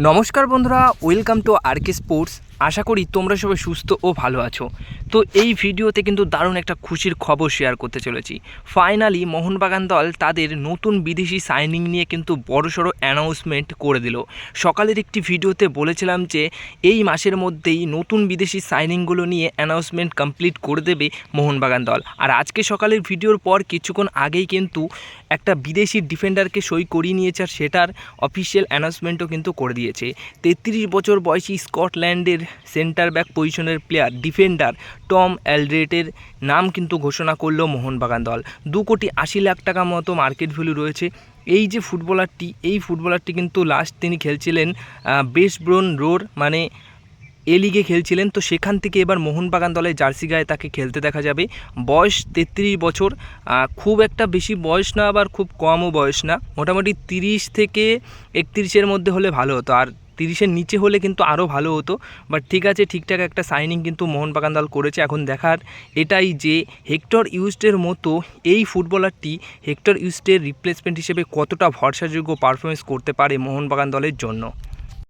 নমস্কার বন্ধুরা, welcome to আরকে sports. আশা করি তোমরা সবাই সুস্থ ও ভালো আছো। তো এই ভিডিওতে কিন্তু দারুণ একটা খুশির খবর শেয়ার করতে চলেছি। ফাইনালি মোহনবাগান দল তাদের নতুন বিদেশি সাইনিং নিয়ে কিন্তু বড়সড় অ্যানাউন্সমেন্ট করে দিল। সকালের একটি ভিডিওতে বলেছিলাম যে এই মাসের মধ্যেই নতুন বিদেশি সাইনিংগুলো নিয়ে অ্যানাউন্সমেন্ট কমপ্লিট করে দেবে মোহনবাগান দল। আর আজকে সকালের ভিডিওর পর কিছুক্ষণ আগেই কিন্তু একটা বিদেশি ডিফেন্ডারকে সই করিয়ে নিয়েছে, আর সেটার অফিসিয়াল অ্যানাউন্সমেন্টও কিন্তু করে দিয়েছে। 33 বছর বয়সী স্কটল্যান্ডের সেন্টার ব্যাক পজিশনের প্লেয়ার ডিফেন্ডার টম অ্যালড্রেটের নাম কিন্তু ঘোষণা করলো মোহনবাগান দল। 2,80,00,000 টাকা মতো মার্কেট ভ্যালু রয়েছে এই যে ফুটবলারটি কিন্তু লাস্ট তিনি খেলছিলেন বেসব্রোন রোর মানে এ লিগে খেলছিলেন। তো সেখান থেকে এবার মোহনবাগান দলের জার্সি গায়ে তাকে খেলতে দেখা যাবে। বয়স 33 বছর, খুব একটা বেশি বয়স না, আবার খুব কমও বয়স না, মোটামুটি 30 থেকে 31-এর মধ্যে হলে ভালো হতো, আর 30-এর নিচে হলে কিন্তু আরও ভালো হতো। বাট ঠিক আছে, ঠিকঠাক একটা সাইনিং কিন্তু মোহনবাগান দল করেছে। এখন দেখার এটাই যে হেক্টর ইউস্টের মতো এই ফুটবলারটি হেক্টর ইউস্টের রিপ্লেসমেন্ট হিসেবে কতটা ভরসাযোগ্য পারফরমেন্স করতে পারে মোহনবাগান দলের জন্য।